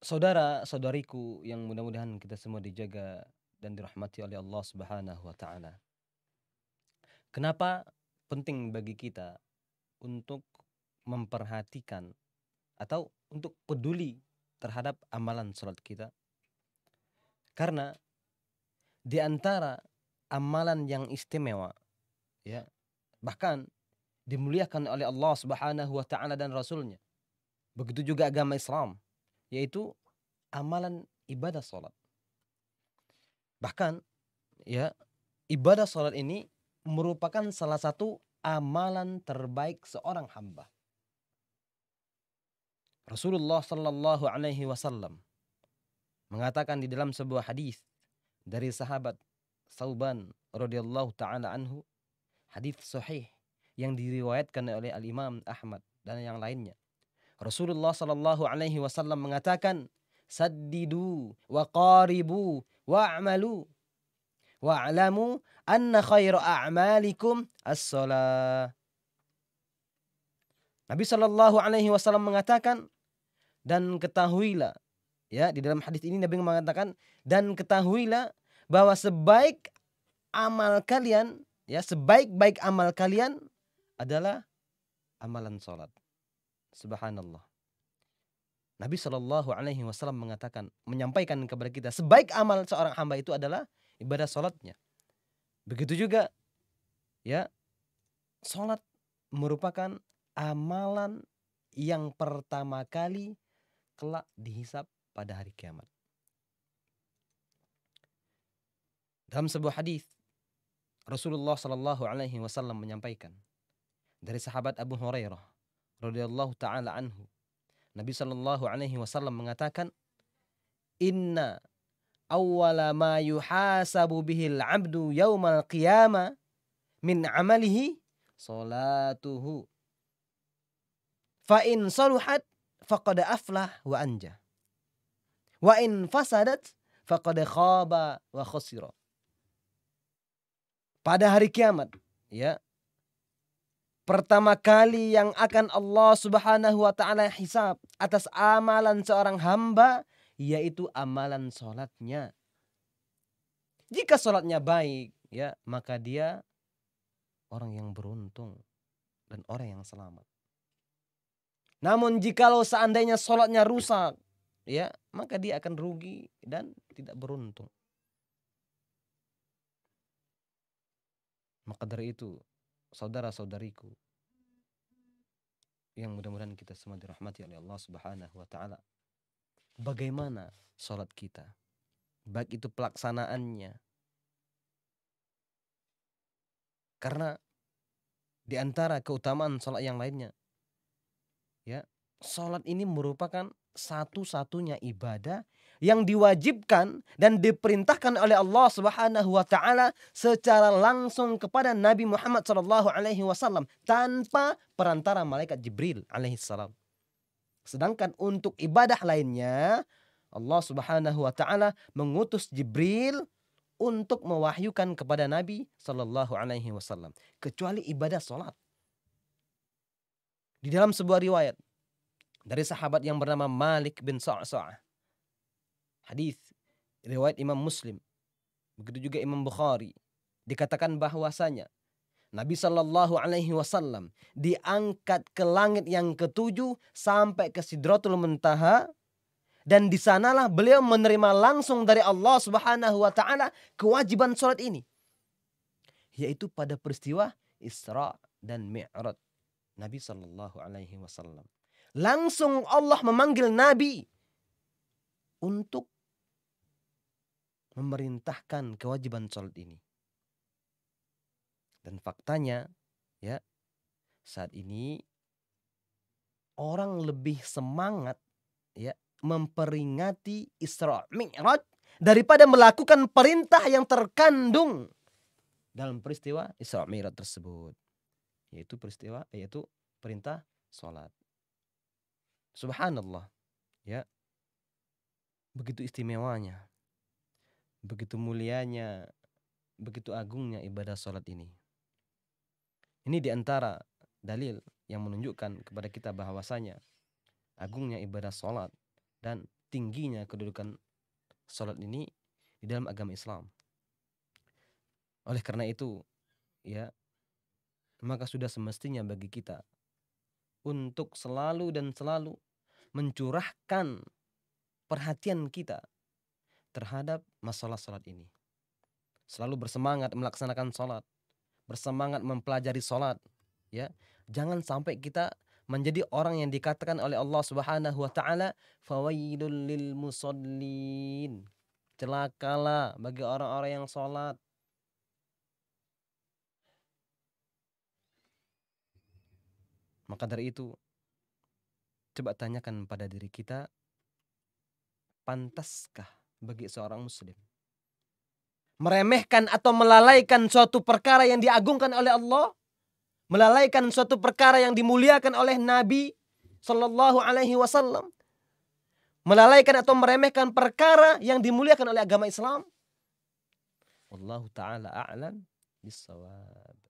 Saudara-saudariku yang mudah-mudahan kita semua dijaga dan dirahmati oleh Allah Subhanahu wa taala. Kenapa penting bagi kita untuk memperhatikan atau untuk peduli terhadap amalan salat kita? Karena di antara amalan yang istimewa, ya, bahkan dimuliakan oleh Allah Subhanahu wa taala dan Rasulnya. Begitu juga agama Islam, yaitu amalan ibadah salat. Bahkan, ya, ibadah salat ini merupakan salah satu amalan terbaik seorang hamba. Rasulullah sallallahu alaihi wasallam mengatakan di dalam sebuah hadis dari sahabat Sauban radhiyallahu taala anhu, hadis sahih yang diriwayatkan oleh Al-Imam Ahmad dan yang lainnya. Rasulullah sallallahu alaihi wasallam mengatakan, "Saddidu wa qaribu wa'malu wa'lamu anna khairu a'malikum as-shalah." Nabi sallallahu alaihi wasallam mengatakan, dan ketahuilah, ya, di dalam hadis ini Nabi mengatakan, dan ketahuilah bahwa sebaik amal kalian, ya, sebaik-baik amal kalian adalah amalan salat. Subhanallah. Nabi Shallallahu Alaihi Wasallam mengatakan, menyampaikan kepada kita, sebaik amal seorang hamba itu adalah ibadah salatnya. Begitu juga, ya, salat merupakan amalan yang pertama kali kelak dihisab pada hari kiamat. Dalam sebuah hadis, Rasulullah Shallallahu Alaihi Wasallam menyampaikan dari sahabat Abu Hurairah radhiyallahu taala anhu, Nabi Shallallahu Alaihi Wasallam mengatakan, Inna awwala ma yuhasabu bihil abdu yaumal qiyamah min amalihi salatuhu. Fa in saluhat faqad aflah wa anja. Wa in fasadat faqad khaba wa khasira. Pada hari kiamat, ya, pertama kali yang akan Allah Subhanahu wa taala hisab atas amalan seorang hamba yaitu amalan salatnya. Jika salatnya baik, ya, maka dia orang yang beruntung dan orang yang selamat. Namun jikalau seandainya salatnya rusak, ya, maka dia akan rugi dan tidak beruntung. Maka dari itu, saudara-saudariku yang mudah-mudahan kita semua dirahmati oleh Allah Subhanahu wa taala, bagaimana salat kita? Baik itu pelaksanaannya. Karena di antara keutamaan salat yang lainnya, ya, salat ini merupakan satu-satunya ibadah yang diwajibkan dan diperintahkan oleh Allah Subhanahu wa taala secara langsung kepada Nabi Muhammad sallallahu alaihi wasallam tanpa perantara malaikat Jibril alaihi salam. Sedangkan untuk ibadah lainnya, Allah Subhanahu wa taala mengutus Jibril untuk mewahyukan kepada Nabi sallallahu alaihi wasallam, kecuali ibadah salat. Di dalam sebuah riwayat dari sahabat yang bernama Malik bin Sa'sa'ah, hadis riwayat Imam Muslim, begitu juga Imam Bukhari, dikatakan bahwasanya Nabi Shallallahu Alaihi Wasallam diangkat ke langit yang ketujuh sampai ke Sidratul Muntaha, dan di sanalah beliau menerima langsung dari Allah Subhanahu Wa Taala kewajiban sholat ini, yaitu pada peristiwa Isra dan Mi'raj Nabi Shallallahu Alaihi Wasallam. Langsung Allah memanggil Nabi untuk memerintahkan kewajiban sholat ini. Dan faktanya, ya, saat ini orang lebih semangat, ya, memperingati Isra Mi'raj daripada melakukan perintah yang terkandung dalam peristiwa Isra Mi'raj tersebut, yaitu perintah sholat. Subhanallah, ya, begitu istimewanya, begitu mulianya, begitu agungnya ibadah sholat ini. Ini diantara dalil yang menunjukkan kepada kita bahwasanya agungnya ibadah sholat dan tingginya kedudukan salat ini di dalam agama Islam. Oleh karena itu, ya, maka sudah semestinya bagi kita untuk selalu dan selalu mencurahkan perhatian kita terhadap masalah salat ini. Selalu bersemangat melaksanakan salat, bersemangat mempelajari salat, ya. Jangan sampai kita menjadi orang yang dikatakan oleh Allah Subhanahu wa taala, fawailul lil musallin. Celakalah bagi orang-orang yang salat. Maka dari itu, coba tanyakan pada diri kita, pantaskah bagi seorang muslim meremehkan atau melalaikan suatu perkara yang diagungkan oleh Allah, melalaikan suatu perkara yang dimuliakan oleh Nabi Sallallahu Alaihi Wasallam, melalaikan atau meremehkan perkara yang dimuliakan oleh agama Islam? Wallahu taala a'lam bissawab.